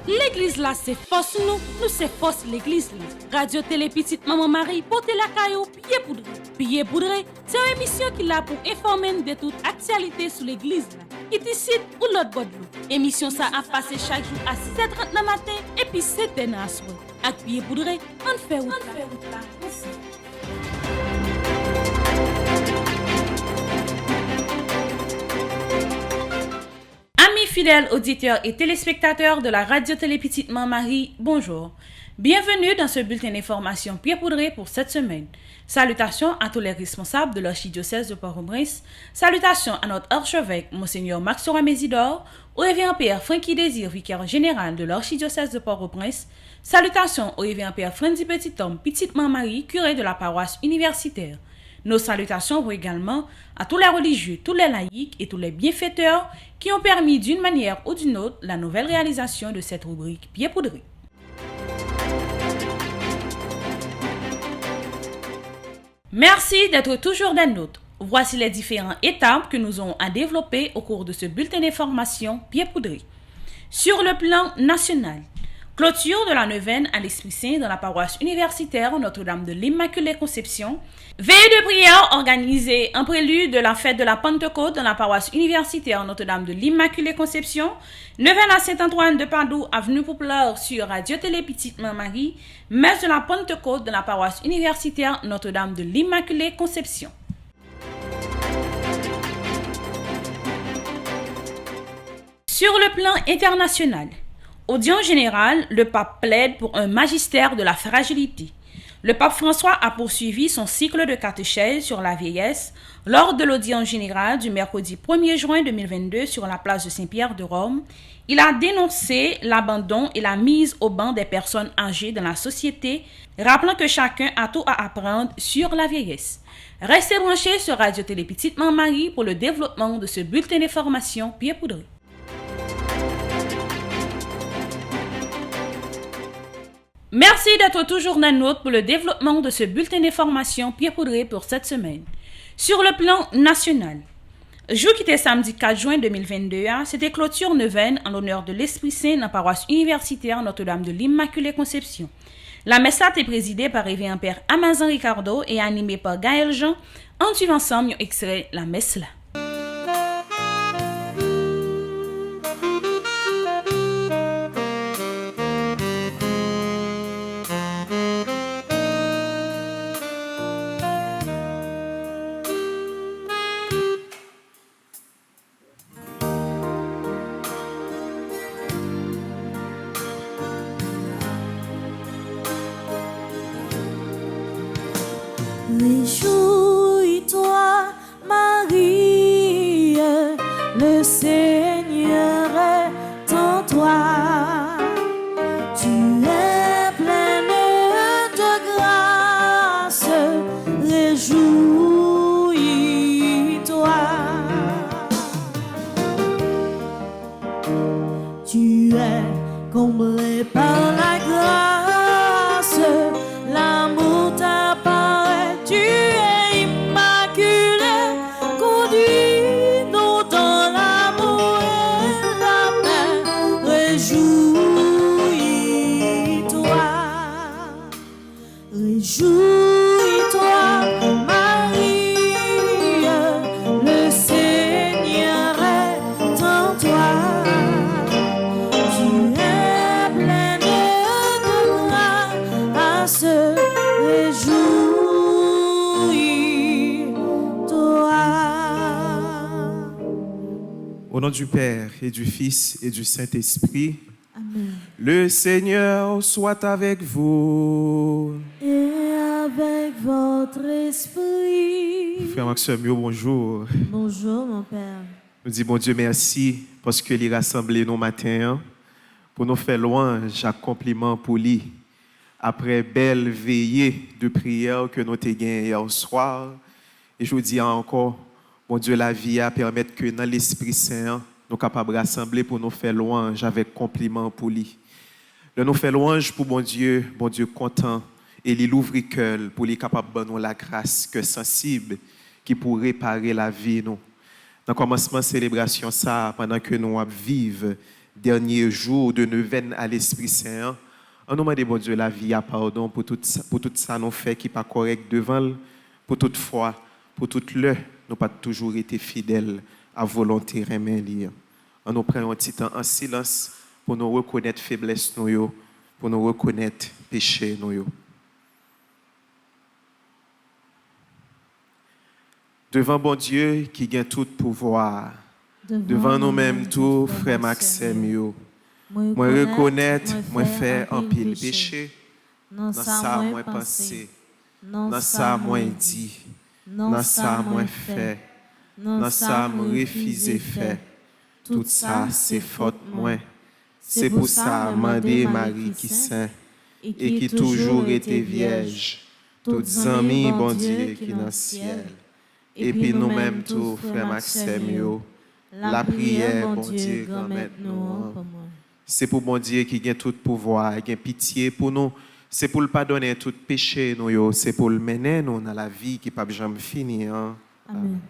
L'église là, c'est force nous c'est force l'église là. Radio Télé Petite Maman Marie, portez la caillou, pied poudré. Pied poudré, c'est une émission qui l'a pour informer de toute actualité sur l'église là. Qui décide ou l'autre bord de l'eau. Émission ça a passé chaque jour à 6h30 le matin et puis 7h à soir. Avec pied poudré, on fait route là. Merci. Amis fidèles auditeurs et téléspectateurs de la radio Télé Petite Maman Marie, bonjour. Bienvenue dans ce bulletin d'information pied poudré pour cette semaine. Salutations à tous les responsables de l'archidiocèse de Port-au-Prince. Salutations à notre archevêque, Monseigneur Maxora Mésidor, au révérend Père Franky Désir, vicaire général de l'archidiocèse de Port-au-Prince. Salutations au révérend Père Frandy Petit-Homme, Petite Maman Marie, curé de la paroisse universitaire. Nos salutations vont également à tous les religieux, tous les laïcs et tous les bienfaiteurs qui ont permis d'une manière ou d'une autre la nouvelle réalisation de cette rubrique pied poudré. Merci d'être toujours des nôtres. Voici les différentes étapes que nous aurons à développer au cours de ce bulletin d'information pied poudré. Sur le plan national, clôture de la neuvaine à l'Esprit Saint dans la paroisse universitaire Notre-Dame de l'Immaculée Conception. Veille de prière organisée en prélude de la fête de la Pentecôte dans la paroisse universitaire Notre-Dame de l'Immaculée Conception. Neuvaine à Saint-Antoine de Padoue, avenue Populaire sur Radio Télé Petite Maman Marie. Messe de la Pentecôte dans la paroisse universitaire Notre-Dame de l'Immaculée Conception. Sur le plan international, audience générale, le pape plaide pour un magistère de la fragilité. Le pape François a poursuivi son cycle de catéchèse sur la vieillesse lors de l'audience générale du mercredi 1er juin 2022 sur la place de Saint-Pierre de Rome. Il a dénoncé l'abandon et la mise au banc des personnes âgées dans la société, rappelant que chacun a tout à apprendre sur la vieillesse. Restez branchés sur Radio Télé Petite Maman Marie pour le développement de ce bulletin d'information pied poudré. Merci d'être toujours dans notre pour le développement de ce bulletin d'information pied poudré pour cette semaine. Sur le plan national, jour qui était samedi 4 juin 2022, c'était clôture neuvaine en l'honneur de l'Esprit Saint dans la paroisse universitaire Notre-Dame de l'Immaculée Conception. La messe est présidée par révérend Père Amazon Ricardo et animée par Gaël Jean. En suivant ensemble, on extrait la messe là. Réjouis-toi, Marie, le Seigneur est en toi. Tu es pleine de grâce, réjouis-toi. Tu es comblée par la grâce, l'amour t'apparaît, tu es immaculé, conduis-nous dans l'amour et la paix, réjouis-toi, réjouis-toi, Marie, le Seigneur est en toi. Tu es pleine de grâce, réjouis-toi. Au nom du Père et du Fils et du Saint-Esprit, Amen. le Seigneur soit avec vous. Et avec votre esprit. Frère Maxime, bonjour. Bonjour, mon Père. Nous disons, bon Dieu, merci parce que les rassemblés nos matins pour nous faire louange, accomplissement pour lui. Après belle veillée de prière que nous avons gagné hier soir, et je vous dis encore, bon Dieu, la vie a permettre que dans l'Esprit Saint, nous sommes capables de rassembler pour nous faire louange avec compliment pour lui. Nous faire louange pour bon Dieu content, et il ouvre le cœur pour lui capable de nous la grâce que sensible qui pour réparer la vie nous. Dans le commencement de la célébration, ça, pendant que nous vivons derniers jours de neuvaine à l'Esprit Saint. On nous demande, bon Dieu, la vie à pardon pour tout ça nous fait qui n'est pas correct devant lui, pour toute foi, pour toute l'heure, nous pas toujours été fidèles à volonté remède. On nous prend un petit temps en silence pour nous reconnaître faiblesse nous, pour nous reconnaître péché nous. Devant bon Dieu qui gagne tout pouvoir, devant nous-mêmes tout, frère Maxime, moi reconnaître, moi faire un pile péché, dans ça moi penser, dans ça moi dit, dans ça moi fait, dans ça moi refuser fait. Tout ça c'est faute moi. C'est pour ça mandé Marie qui saint et qui toujours était vierge, toutes amis bon Dieu qui dans le ciel. Et puis nous-mêmes tout, frère Maxime, la prière, bon Dieu, grand-mère nous. C'est pour bon Dieu qui a tout pouvoir, qui a pitié pour nous. C'est pour le pardonner tout péché, nous. C'est pour le mener nous dans la vie qui ne peut jamais finir. Amen.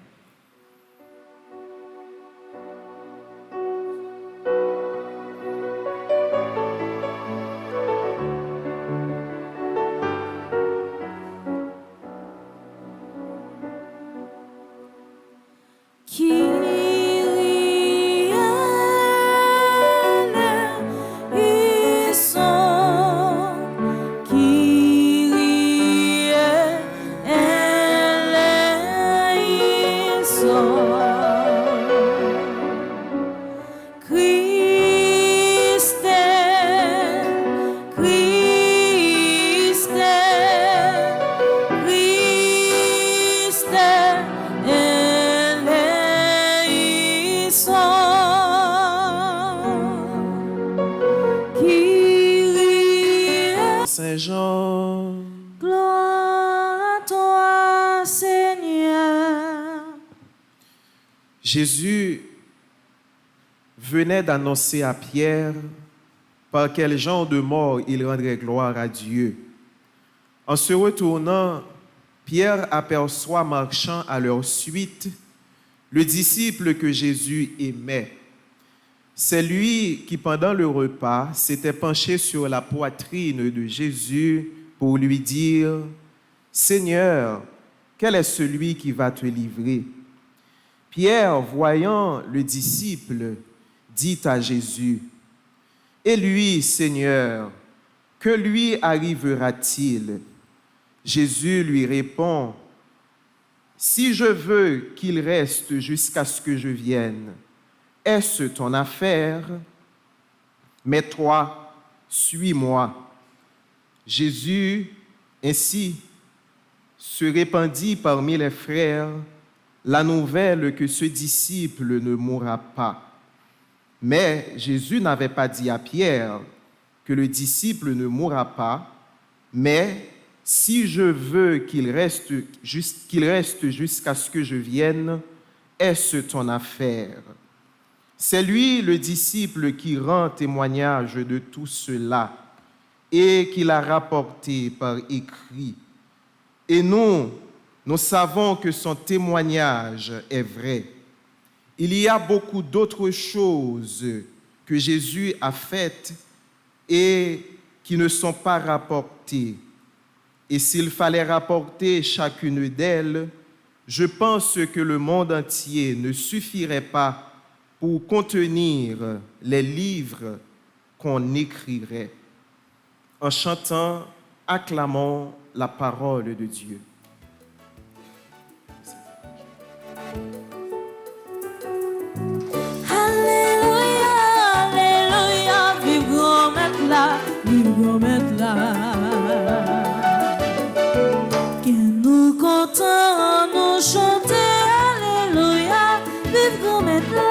Saint-Jean. Gloire à toi, Seigneur. Jésus venait d'annoncer à Pierre par quel genre de mort il rendrait gloire à Dieu. En se retournant, Pierre aperçoit marchant à leur suite le disciple que Jésus aimait. C'est lui qui, pendant le repas, s'était penché sur la poitrine de Jésus pour lui dire « Seigneur, quel est celui qui va te livrer ?» Pierre, voyant le disciple, dit à Jésus « Et lui, Seigneur, que lui arrivera-t-il » Jésus lui répond « Si je veux qu'il reste jusqu'à ce que je vienne, est-ce ton affaire? Mais toi, suis-moi. » Jésus, ainsi, se répandit parmi les frères la nouvelle que ce disciple ne mourra pas. Mais Jésus n'avait pas dit à Pierre que le disciple ne mourra pas, mais si je veux qu'il reste jusqu'à ce que je vienne, est-ce ton affaire? C'est lui, le disciple, qui rend témoignage de tout cela et qui l'a rapporté par écrit. Et nous savons que son témoignage est vrai. Il y a beaucoup d'autres choses que Jésus a faites et qui ne sont pas rapportées. Et s'il fallait rapporter chacune d'elles, je pense que le monde entier ne suffirait pas pour contenir les livres qu'on écrirait. En chantant, acclamons la parole de Dieu. Alléluia, Alléluia, vive grand maître là, vive grand maître là. Que nous comptons, nous chanter, Alléluia, vive grand maître là.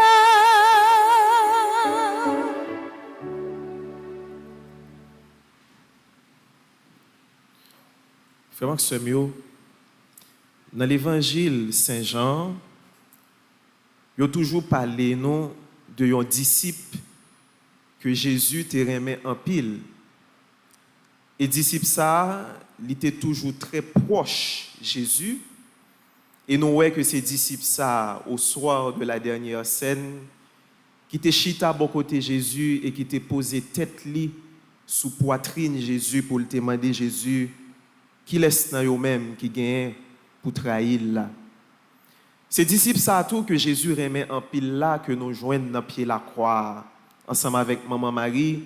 Frère Maxime, dans l'évangile Saint-Jean, il a toujours parlé non, de un disciple que Jésus te remet en pile. Et disciple ça, il était toujours très proche de Jésus. Et nous voyons que ces disciples ça, au soir de la dernière scène, qui te chita bon côté Jésus et qui te posé tête li sous poitrine Jésus pour te demander Jésus qui laisse dans eux-mêmes qui gagne pour trahir là. C'est disciples ça tout que Jésus remet en pile là que nous joignent dans pied la croix ensemble avec maman Marie.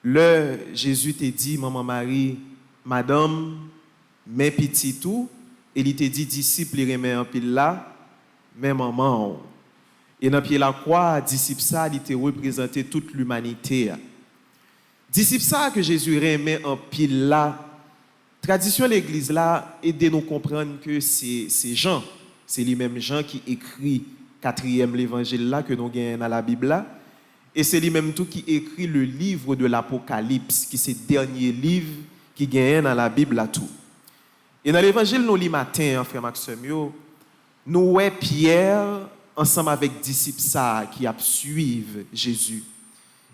Le Jésus te dit maman Marie, madame, mes petits tout, et il te dit disciples il remet en pile là, mais maman. Et dans pied la croix, disciple ça, il te représenté toute l'humanité. Disciple ça que Jésus remet en pile là. Tradition de l'église là aide nous comprendre que c'est Jean, c'est lui-même Jean qui écrit quatrième l'évangile là que nous gagnons dans la Bible là. Et c'est lui-même tout qui écrit le livre de l'Apocalypse, qui c'est le dernier livre qui gagne dans la Bible là tout. Et dans l'évangile nous li matin, frère Maxime, nous voyons Pierre ensemble avec disciples ça qui a suivre Jésus.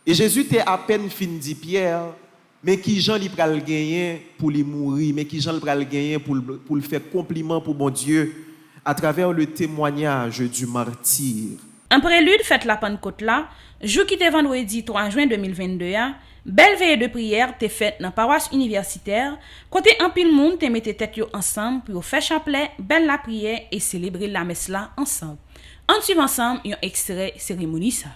Et Jésus était à peine fin dit Pierre, mais qui Jean li pral gagner pour lui mourir, mais qui Jean li pral gagner pour le faire compliment pour bon Dieu à travers le témoignage du martyr. En prélude fête la Pentecôte là, jour qui était vendredi 3 juin 2022, belle veillée de prière t'est faite dans paroisse universitaire, côté un pile monde te mette tête yo ensemble pour faire chapelet, belle la prière et célébrer la messe là ensemble. On suit ensemble un extrait cérémonie ça.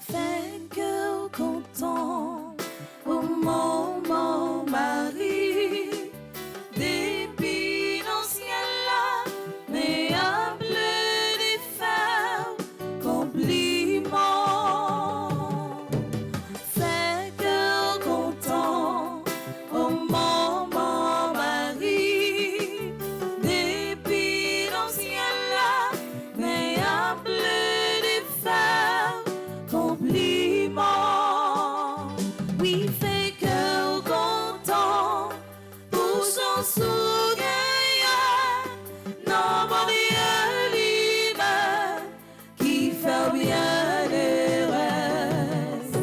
Fais cœur content au moment Marie, depuis l'ancien là, mais à bleu des fers, compliment. Fais cœur content au moment Marie, depuis l'ancien là, mais à bleu des fers, compliment. Oui, fais cœur content pour son sourire, non, mon Dieu lui-même, qui fait bien les restes.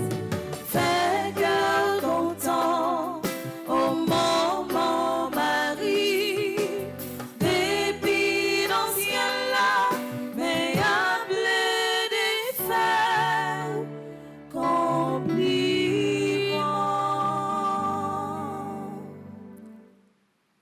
Fais cœur content au moment Marie, depuis l'ancien là, mais à bleu des fers, compliment.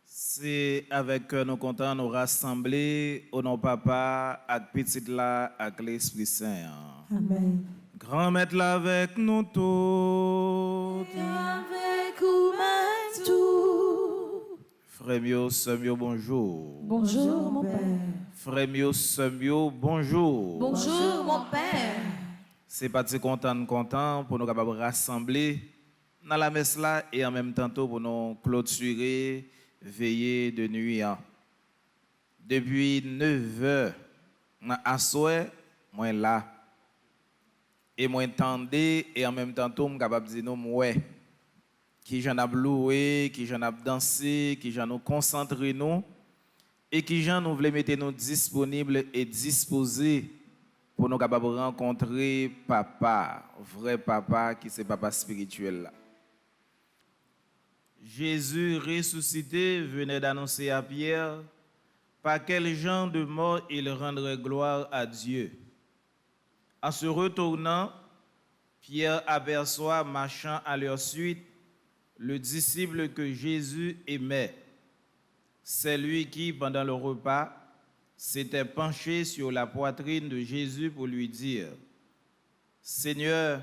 C'est avec nous contents nous rassembler au nom papa avec petit là avec l'Esprit Saint. Amen. Grand maître là avec nous tous. Avec ou même tout. Frère mio, sœur mio, bonjour. Bonjour mon père. Frère mio, sœur mio, bonjour. Bonjour mon père. C'est parti content pour nous capables de rassembler dans la messe là et en même temps pour nous clôturer veiller de nuit. Depuis 9 heures à soir, moi là et moi entendez et en même temps tout capable de dire nous ouais qui j'en a loué, qui j'en a dansé, qui j'en nous concentré nous et qui j'en nous voulait mettre nous disponibles et disposés pour nous capables de rencontrer papa, vrai papa qui c'est papa spirituel là. Jésus ressuscité venait d'annoncer à Pierre par quel genre de mort il rendrait gloire à Dieu. En se retournant, Pierre aperçoit marchant à leur suite le disciple que Jésus aimait. C'est lui qui, pendant le repas, s'était penché sur la poitrine de Jésus pour lui dire « Seigneur,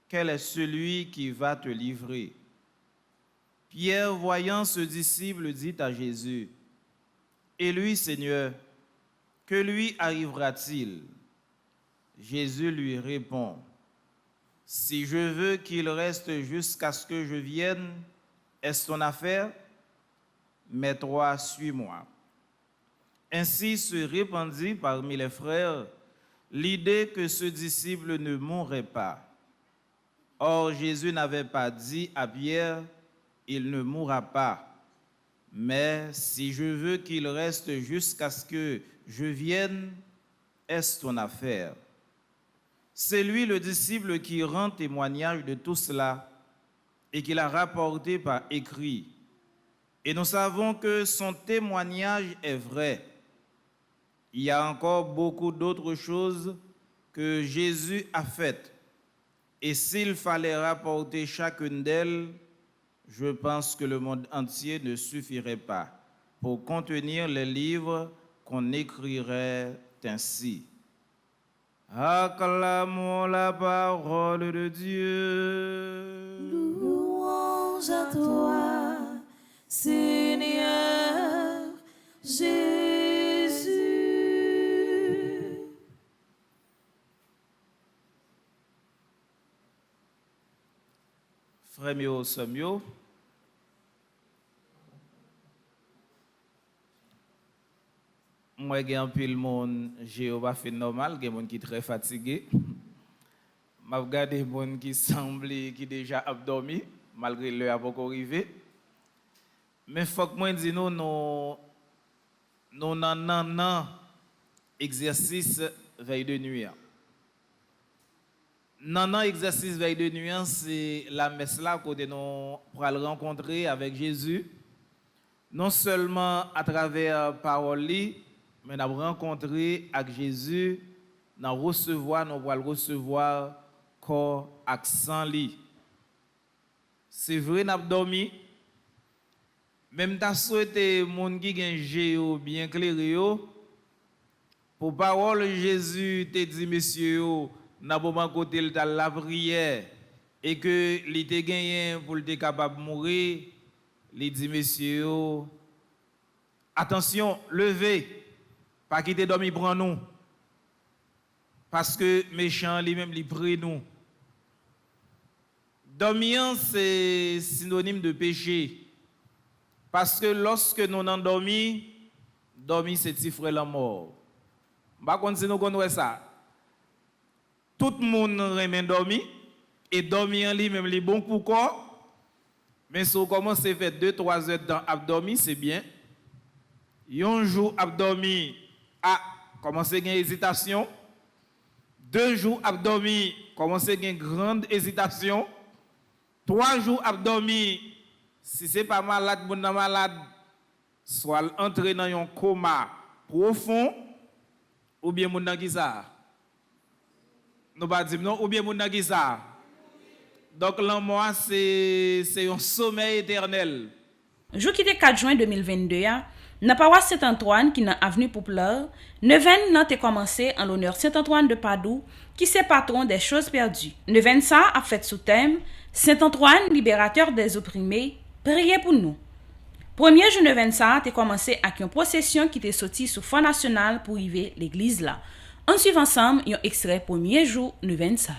quel est celui qui va te livrer ?» Pierre, voyant ce disciple, dit à Jésus, « Et lui, Seigneur, que lui arrivera-t-il » Jésus lui répond, « Si je veux qu'il reste jusqu'à ce que je vienne, est-ce ton affaire? Mais toi, suis-moi. » Ainsi se répandit parmi les frères l'idée que ce disciple ne mourrait pas. Or, Jésus n'avait pas dit à Pierre, « Il ne mourra pas. » Mais si je veux qu'il reste jusqu'à ce que je vienne, est-ce ton affaire? C'est lui le disciple qui rend témoignage de tout cela et qui l'a rapporté par écrit. Et nous savons que son témoignage est vrai. Il y a encore beaucoup d'autres choses que Jésus a faites. Et s'il fallait rapporter chacune d'elles, je pense que le monde entier ne suffirait pas pour contenir les livres qu'on écrirait ainsi. Acclamons la parole de Dieu. Louange à toi, Seigneur Jésus. Frère mio, sœur mio, moi j'ai un pile monde Jéhovah fait normal, j'ai monde qui très fatigué. M'a regardé monde qui semble qui déjà abdormi malgré l'heure pas encore arrivé. Mais faut que moi dis non exercice veille de nuit. Non, exercice veille de nuit, c'est la messe là côté nous pour le rencontrer avec Jésus. Non seulement à travers parole, mais nous rencontrer avec Jésus, nous recevoir, nous le recevoir corps accent li. C'est vrai, nous avons dormi. Même ta souhaité monde qui gen géo bien clairé pour parole Jésus te dit monsieur n'a pas côté la prière et que il était gagné pour être capable de mourir, il dit monsieur attention, levez, pas quitter dormir prend nous. Parce que méchant lui-même il prie nous. Dormir c'est synonyme de péché. Parce que lorsque nous endormons, dormir c'est petit frère la mort. Par contre si nous connaissons ça, tout le monde remet dormir et dormir en lui-même est bon pour corps. Mais si on commence à faire 2-3 heures dans abdomen, c'est bien. Un jour abdomen a commencé à avoir hésitation. 2 jours abdomen commence à avoir une grande hésitation. 3 jours abdomen, si ce n'est pas malade, bon malade, soit entrer dans un coma profond, ou bien mon qui ça. Nous pas dire non, ou bien mon qui ça. Donc là, moi, c'est un sommeil éternel. Jour qui était 4 juin 2022, dans paroisse Saint-Antoine qui dans avenue Poplar, neuvaine n'a été commencé en l'honneur Saint-Antoine de Padoue, qui c'est patron des choses perdues. Neuvaine ça a fait sous thème Saint-Antoine, libérateur des opprimés, priez pour nous. Premier jour neuvaine ça a commencé avec une procession qui était sortie sous fond national pour arriver l'église là. On suit ensemble un extrait premier jour neuvaine ça.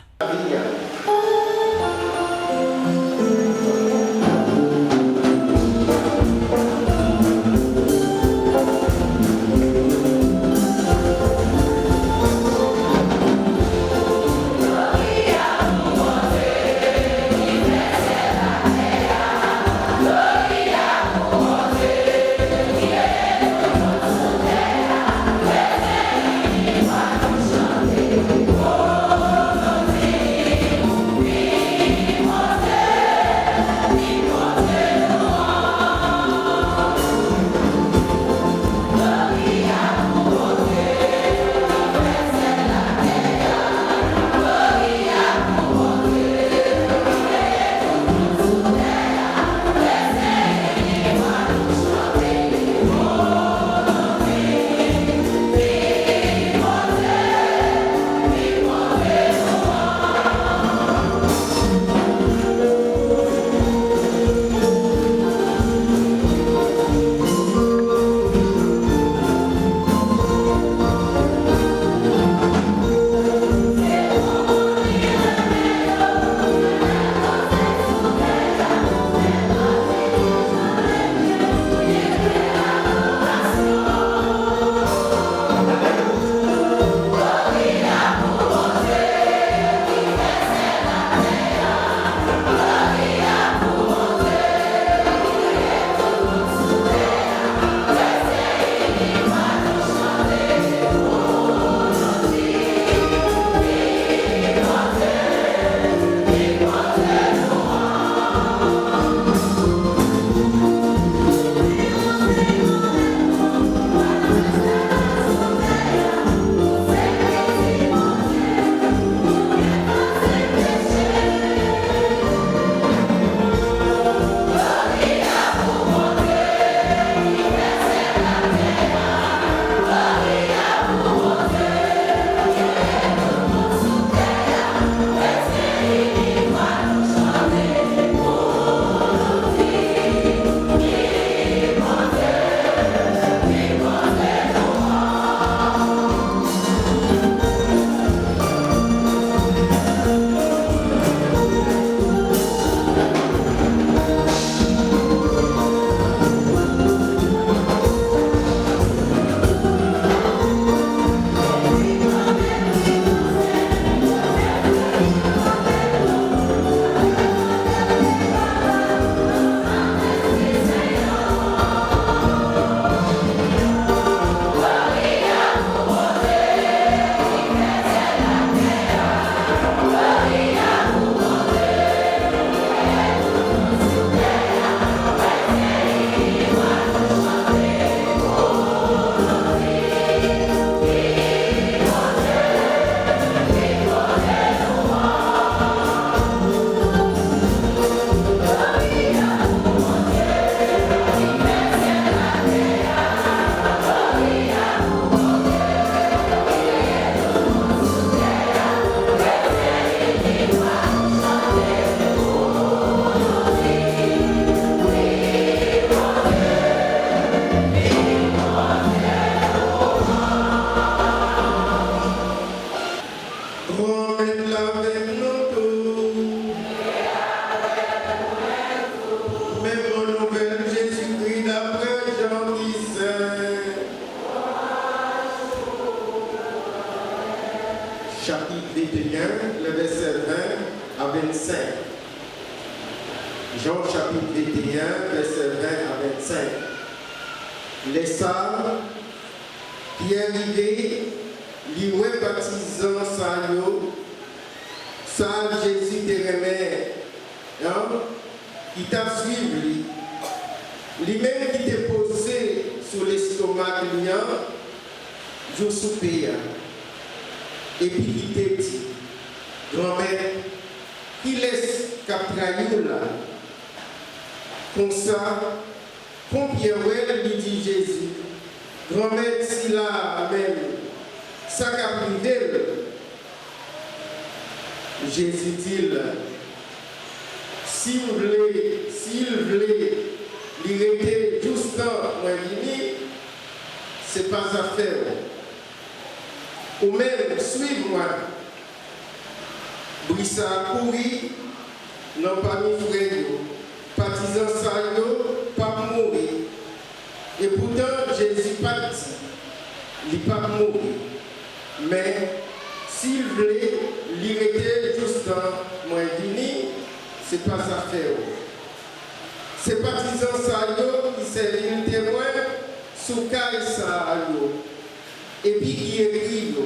21, le verset 20 à 25. Jean chapitre 21, verset 20 à 25. Les sages qui arrivaient, lui baptisant ça Jésus te remet, qui t'a suivi, lui-même qui t'est posé sur l'estomac, jour souper, et puis qui t'a dit, grand-mère, qui laisse Capraillou là, comme ça, combien lui dit Jésus, grand-mère, si là même, ça qu'a privé, Jésus dit, s'il voulait, il était juste dans moi c'est pas affaire. Ou même, suivez-moi. Brissa courir, non pas mi frère, partisan ça, pas mourir. Et pourtant, Jésus pas dit, il pas mourir. Mais, s'il voulait, il était juste dans moi c'est pas affaire. Ces partisans qui servent un témoin sous Kaïsa et puis qui écrivent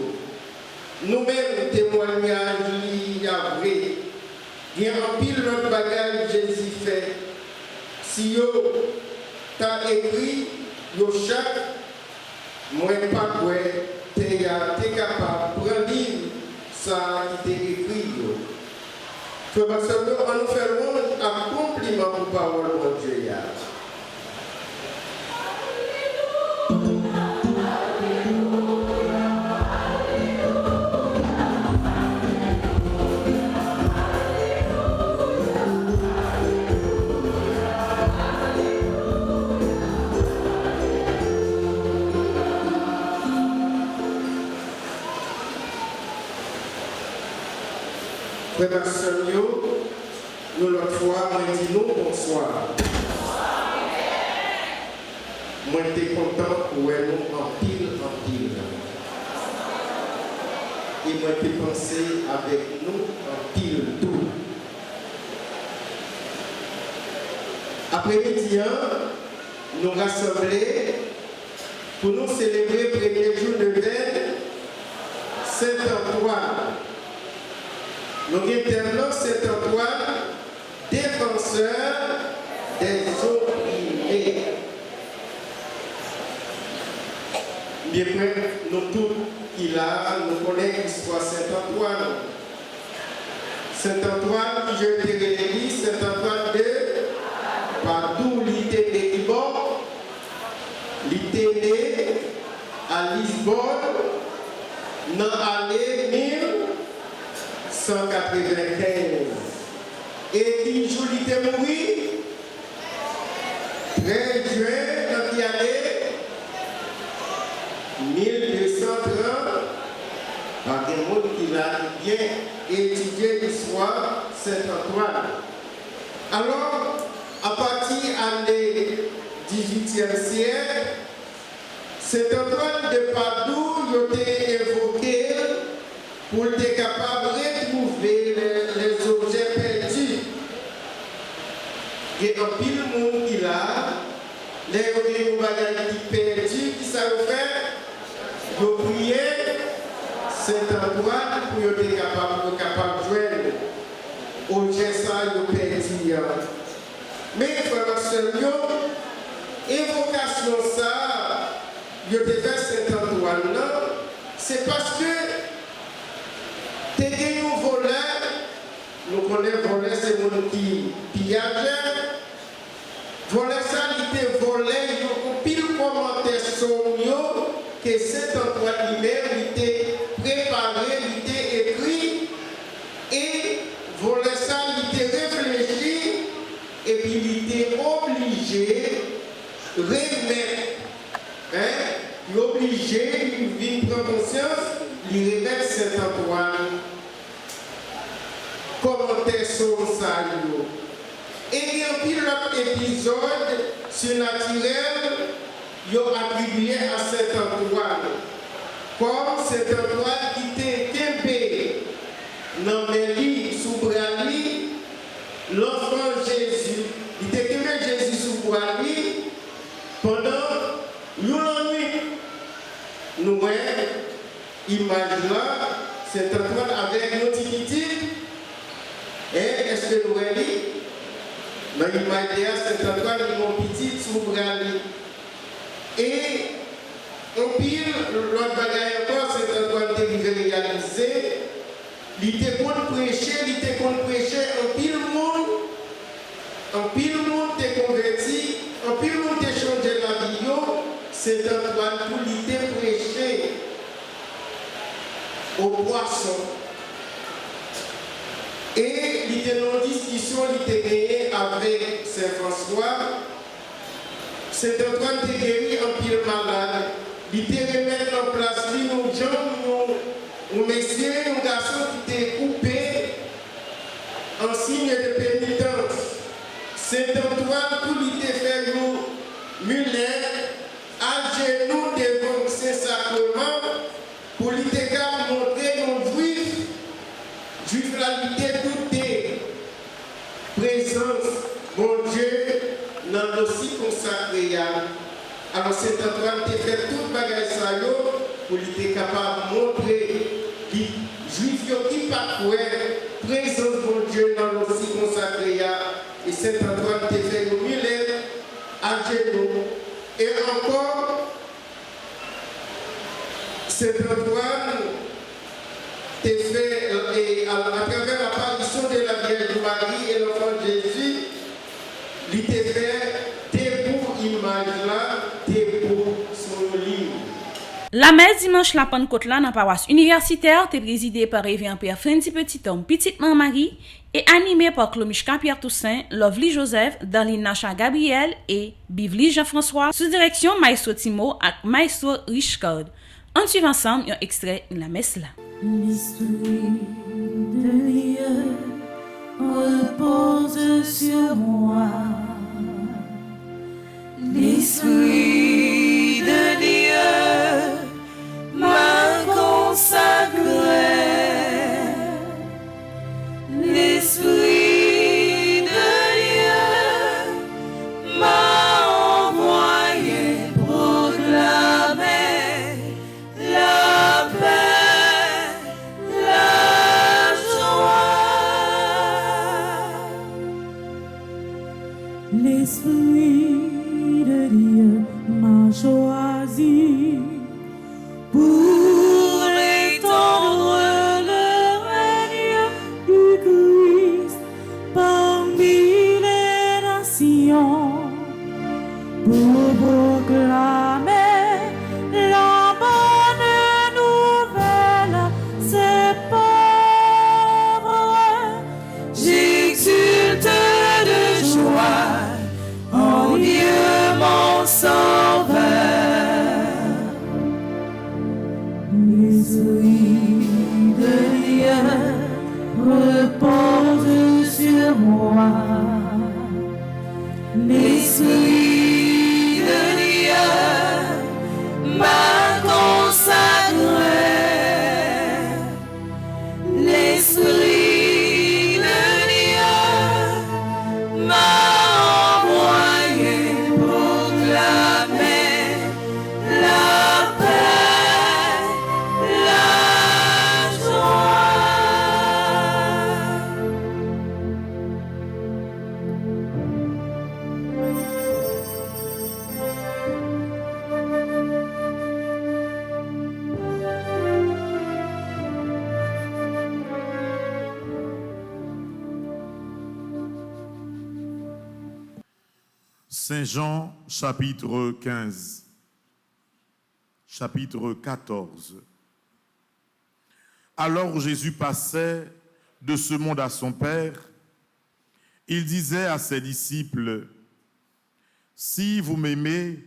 nous-mêmes témoignage il y a vrai. Il y a un pile de bagage Jésus fait. Si yo t'as écrit yo chaque moi pas quoi t'es capable de prendre ça qui t'est écrit yo. Que parce que on nous fait un compliment pour parole de Dieu. Frère Samuel, nous l'autre fois, nous disons bonsoir. Moi, j'étais content pour nous en pile. Et moi, j'étais pensé avec nous en pile tout. Après-midi, nous rassembler pour nous célébrer le premier jour de veille, Saint-Antoine. Nous avons Saint-Antoine, défenseur des opprimés. Bien sûr, nous tous qui là, nous connaissons l'histoire Saint-Antoine. Saint-Antoine, qui je dirais l'église, Saint-Antoine de Padoue, l'ité de Libon, l'ité né à Lisbonne, dans l'année 1195. Et qui joue l'ité mourir, 13 juin, dans l'année 1230, par des mots qui a bien étudié l'histoire Saint-Antoine. Alors, à partir du 18e siècle, Saint-Antoine de Padoue a été évoqué pour être capable de retrouver les objets perdus. Il y a un pile de monde qui l'a, les bagages qui perdus, qui savent faire. Vous priez Saint-Antoine pour être capable de joindre au gesta de perdu. Mais frère Seigneur, évocation ça, je te fais Saint-Antoine, c'est parce que tu es un voleur, nous connaissons voleur, c'est mon qui pillage. Voleur ça, il te volé, il y a pile commentaire sur que Saint-Antoine lui-même était préparé, il était écrit, et voleur ça, il était réfléchi, et puis il était obligé de remettre, il est obligé, il vient prendre conscience, il remet Saint-Antoine. Commentaire sur ça. Et il y a un pilote épisode surnaturel, il a attribué à Saint-Antoine. Comme Saint-Antoine qui était Kembe Une nuit, nous voyons l'image là, Saint-Antoine avec nos petits. Et est-ce que nous voyons dans l'image là, Saint-Antoine avec nos petits sous Brali. Et on pile, l'autre bagaille encore, Saint-Antoine est réalisé. Il était contre prêcher, en pile monde est converti, en pile monde est changé la vie. Saint-Antoine pour lui prêcher aux poissons. Et il était dans une discussion, il était gagné avec Saint-François. Saint-Antoine était guéri en pile malade. Il était remis en place, nos gens, nos messieurs, nos garçons qui étaient coupés en signe de pénitence. Saint-Antoine, pour lui faire nous, mulet, à genoux devant ces sacrements, pour lui montrer nos juifs, juifs toute présence, mon Dieu, dans l'ossi consacré. Alors Saint-Antoine a fait tout bagage ça pour lui être capable de montrer les juifs qui parfois présence mon Dieu dans l'ossi consacré. Et Saint-Antoine a fait une mulette à genoux. Et encore, Saint-Antoine a fait, à travers l'apparition de la Vierge Marie et l'enfant Jésus, il a fait des beaux images là, des beaux son livre. La messe dimanche la Pentecôte là dans paroisse universitaire était présidée par Révérend Père Fendi Petit-Homme Petite-Maman Marie et animée par Clomishka Pierre Toussaint, Lovely Joseph, Darlene Nacha Gabriel et Bivli Jean-François sous direction Maestro Timo et Maestro Richard. On suit ensemble un extrait de la messe là. L'esprit de Dieu repose sur moi. L'esprit de Dieu m'a consacré. L'esprit de Dieu m'a envoyé proclamer la paix, la joie. L'esprit de Dieu m'a choisi pour étendre le règne du Christ parmi les nations, pour proclamer la bonne nouvelle, c'est pauvre. J'exulte de joie en Dieu mon sauveur. L'esprit de Dieu repose sur moi. L'esprit de Dieu m'a consacré. L'esprit de Dieu m'a envoyé proclamer la paix, la joie. Saint Jean, chapitre 15, chapitre 14. Alors Jésus passait de ce monde à son Père. Il disait à ses disciples, « Si vous m'aimez,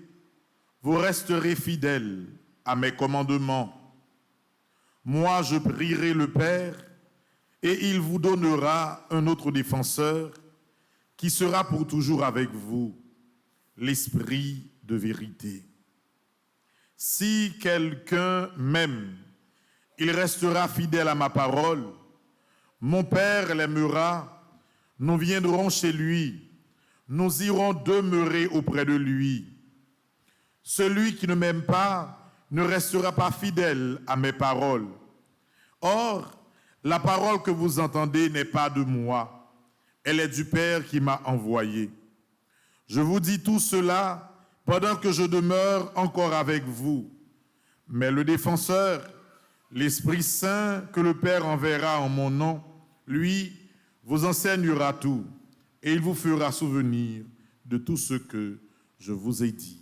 vous resterez fidèles à mes commandements. Moi, je prierai le Père, et il vous donnera un autre défenseur qui sera pour toujours avec vous, l'Esprit de vérité. Si quelqu'un m'aime, il restera fidèle à ma parole. Mon Père l'aimera, nous viendrons chez lui, nous irons demeurer auprès de lui. Celui qui ne m'aime pas ne restera pas fidèle à mes paroles. Or, la parole que vous entendez n'est pas de moi, elle est du Père qui m'a envoyé. Je vous dis tout cela pendant que je demeure encore avec vous. Mais le défenseur, l'Esprit Saint que le Père enverra en mon nom, lui, vous enseignera tout et il vous fera souvenir de tout ce que je vous ai dit.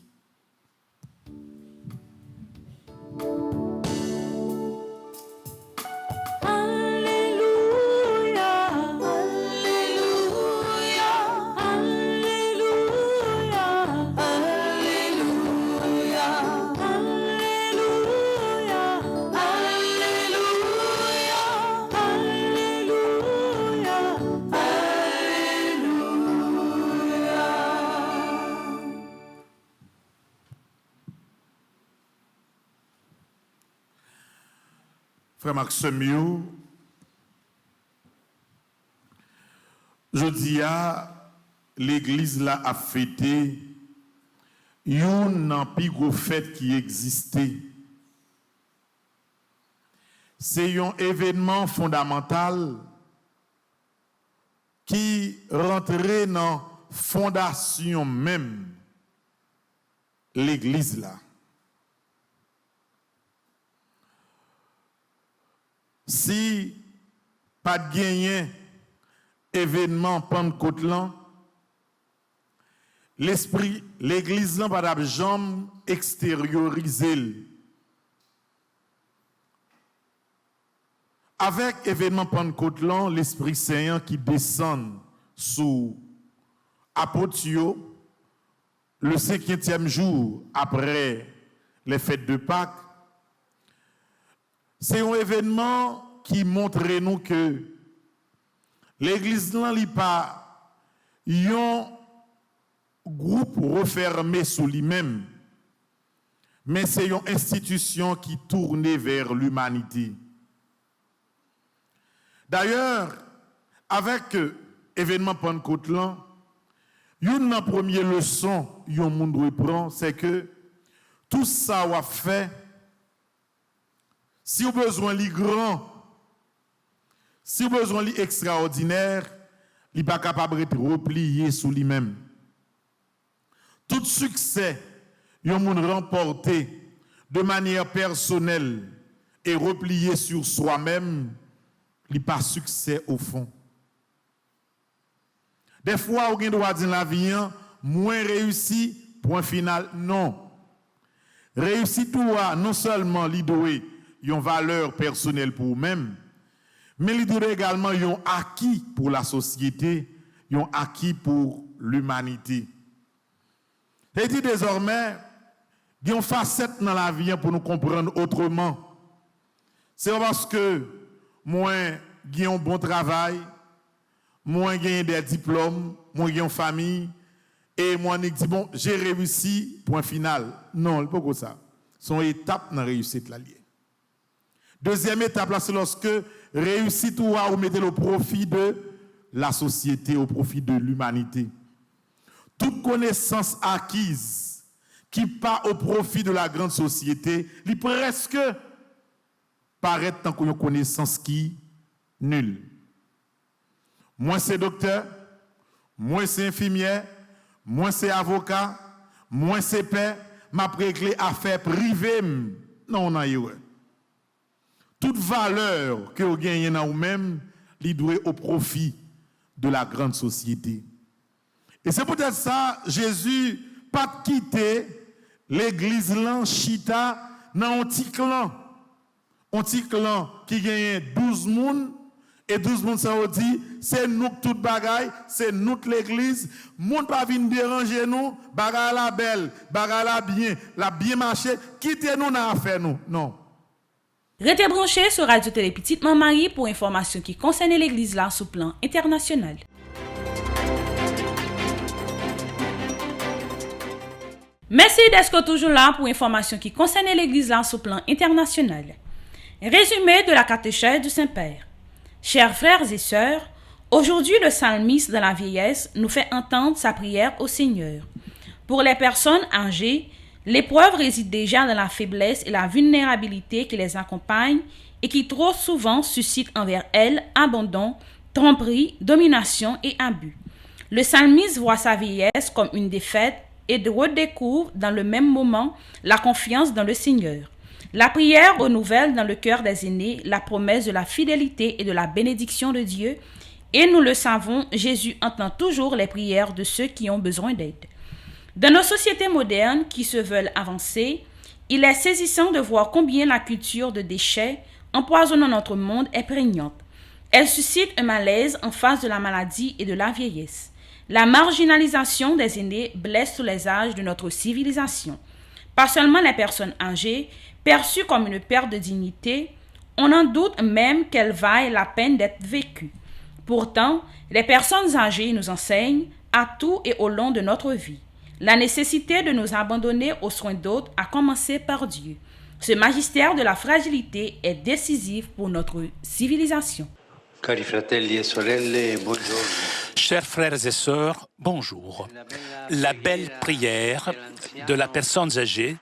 Frère Maxime, je dis à l'église là a fêté une plus gros fête qui existait. C'est un événement fondamental qui rentrait dans la fondation même l'église là. Si pas de gagné événement Pentecôte là, l'esprit, l'église là pas de jambe extériorisée. Avec événement Pentecôte là, l'Esprit Saint qui descend sous apôtre le 50e jour après les fêtes de Pâques. C'est un événement qui montre nous que l'église n'est pas un groupe refermé sous lui-même, mais c'est une institution qui tourne vers l'humanité. D'ailleurs, avec l'événement Pentecôte, une première leçon que le monde reprend, c'est que tout ça a fait. Si vous avez besoin de grand, si vous avez besoin d'extraordinaire, il n'est pas capable de replier sur lui-même. Tout succès, il monde remporté de manière personnelle et replié sur soi-même, il n'est pas succès au fond. Des fois, vous avez droit de dire la vie, moins réussi, point final, non. Réussite non seulement l'idée une valeur personnelle pour vous-même, mais il doit également un acquis pour la société, un acquis pour l'humanité. Et dit désormais, il y a une facette dans la vie pour nous comprendre autrement. C'est parce que moi, j'ai un bon travail, moi, j'ai des diplômes, moi, j'ai une famille, et moi, je dis, bon, j'ai réussi, point final. Non, c'est pas comme ça. C'est une étape dans la réussite. Deuxième étape, c'est lorsque réussite ou à mettre au profit de la société, au profit de l'humanité. Toute connaissance acquise qui part au profit de la grande société, il presque paraît tant qu'une connaissance qui nulle. Moi c'est docteur, moi c'est infirmière, moi c'est avocat, moi c'est père, m'a réglé affaires privées. Non, non, ouais. Toute valeur que vous gagnez dans vous-même, il doit au profit de la grande société. Et c'est peut-être ça, Jésus pas quitté l'église là, chita, dans un petit clan. Un petit clan qui gagne 12 personnes, et 12 personnes ça dit, c'est nous tout bagaille, c'est nous l'église. Monde pas venir déranger nous, bagaille la belle, bagaille la bien marché, quittez nous dans affaire nous. Non. Restez branchés sur Radio Télé Petite Marie pour informations qui concernent l'église là sous plan international. Merci d'être toujours là pour informations qui concernent l'église là sous plan international. Résumé de la catéchèse du Saint-Père. Chers frères et sœurs, aujourd'hui le psalmiste dans la vieillesse nous fait entendre sa prière au Seigneur. Pour les personnes âgées, L'épreuve réside déjà dans la faiblesse et la vulnérabilité qui les accompagnent et qui trop souvent suscitent envers elles abandon, tromperie, domination et abus. Le psalmiste voit sa vieillesse comme une défaite et redécouvre dans le même moment la confiance dans le Seigneur. La prière renouvelle dans le cœur des aînés la promesse de la fidélité et de la bénédiction de Dieu. Et nous le savons, Jésus entend toujours les prières de ceux qui ont besoin d'aide. Dans nos sociétés modernes qui se veulent avancées, il est saisissant de voir combien la culture de déchets empoisonnant notre monde est prégnante. Elle suscite un malaise en face de la maladie et de la vieillesse. La marginalisation des aînés blesse tous les âges de notre civilisation. Pas seulement les personnes âgées, perçues comme une perte de dignité, on en doute même qu'elles vaillent la peine d'être vécues. Pourtant, les personnes âgées nous enseignent, à tout et au long de notre vie, la nécessité de nous abandonner aux soins d'autres, à commencer par Dieu. Ce magistère de la fragilité est décisif pour notre civilisation. Cari fratelli e sorelle, buongiorno. Chers frères et sœurs, bonjour. La belle prière de la personne âgée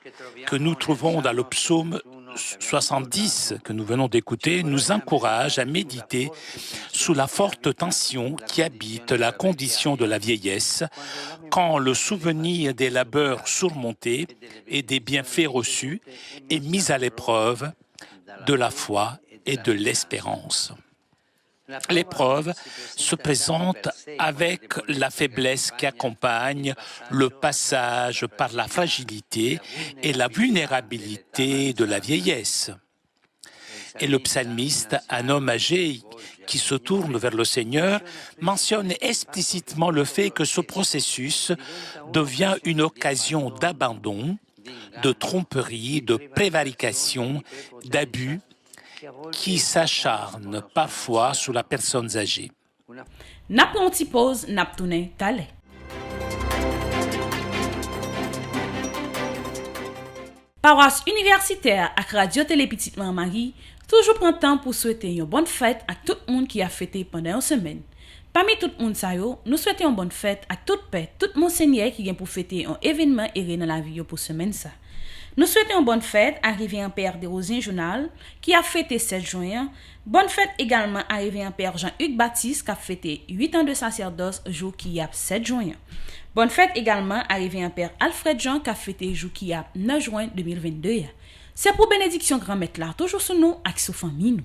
que nous trouvons dans le psaume 70 que nous venons d'écouter nous encourage à méditer sous la forte tension qui habite la condition de la vieillesse quand le souvenir des labeurs surmontés et des bienfaits reçus est mis à l'épreuve de la foi et de l'espérance. L'épreuve se présente avec la faiblesse qui accompagne le passage par la fragilité et la vulnérabilité de la vieillesse. Et le psalmiste, un homme âgé qui se tourne vers le Seigneur, mentionne explicitement le fait que ce processus devient une occasion d'abandon, de tromperie, de prévarication, d'abus, qui s'acharne parfois sur la personne âgée. N'a pas une pause, n'a pas tourné talé. Paroisse universitaire à Radio Télé Petite Marie toujours prend temps pour souhaiter une bonne fête à tout le monde qui a fêté pendant une semaine. Parmi tout le monde ça yo, nous souhaitons une bonne fête à toute paix, tout monseigneur qui vient pour fêter un événement et dans la vie pour semaine ça. Nous souhaitons une bonne fête à Révérend Père Desrosiers Journal qui a fêté 7 juin. Bonne fête également à Révérend Père Jean-Hugues Baptiste qui a fêté 8 ans de sacerdoce jour qui a 7 juin. Bonne fête également à Révérend Père Alfred Jean qui a fêté jour qui a 9 juin 2022. C'est pour bénédiction grand-maître là, toujours sous nous avec sous famille nous.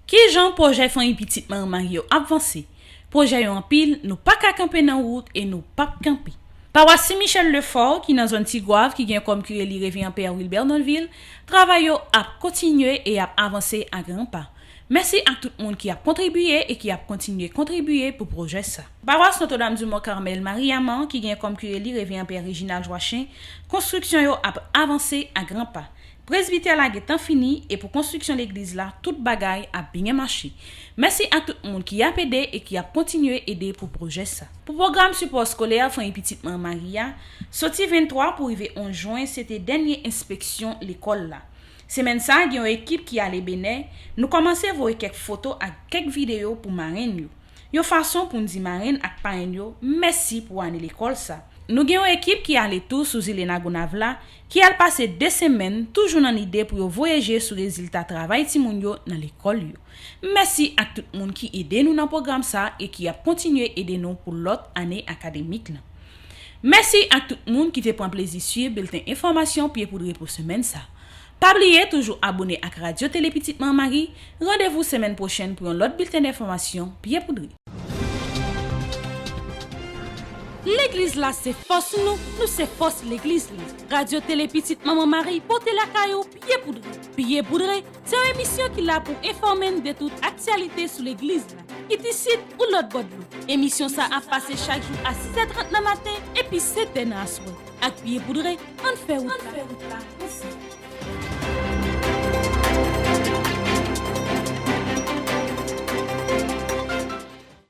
Qui Jean projet famille petite Marie avancé? Projet en pile, nous pas qu'à camper dans route et nous pas camper. Paroisse Saint-Michel Lefort qui dans zone Tigouave qui vient comme curé li Révérend Père Wilbert Nonville, travaille à continuer et à avancer à grands pas. Merci à tout le monde qui a contribué et qui a continué à contribuer pour le projet ça. Paroisse Notre-Dame du Mont-Carmel Marie-Amand qui vient comme curé li Révérend Père Réginald Joachim, construction yo a avancé à grands pas. Presbytère la est fini et pour construction l'église là, toute bagaille a bien marché. Merci à tout le monde qui a aidé et qui a continué à aider pour le projet ça. Pour le programme support scolaire Fin Petite Maria, sorti 23 pour arriver en juin, c'était dernière inspection l'école là. Semaine ça, il y a une équipe qui allait béné, nous commençons à voir quelques photos et quelques vidéos pour marraine yo. Une façon pour nous dire marraine et parraine yo, merci pour aller l'école ça. Nous avons une équipe qui allait tout sous Elena Gonavla, qui a passé 2 semaines toujours dans l'idée pour voyager sur les résultats de travail Timounio dans l'école. Merci à tout le monde qui aide nous dans le programme ça et qui a continué à aider nous pour l'autre année académique. Merci à tout le monde qui fait prendre plaisir sur bulletin information pied poudré pour semaine ça. Pas oublier toujours abonner à Radio Télé Petite Marie. Rendez-vous semaine prochaine pour un autre bulletin d'information pied poudré. L'église là c'est force nous c'est force l'église là. Radio Télé Petite Maman Marie porte la caillou pied poudré. Pied poudré, c'est une émission qui là pour informer de toute actualité sur l'église là. Qui ici ou l'autre bord. Émission ça a passé chaque jour à 6h30 le matin et puis 7h dans la soirée. Avec pied poudré, on fait route là.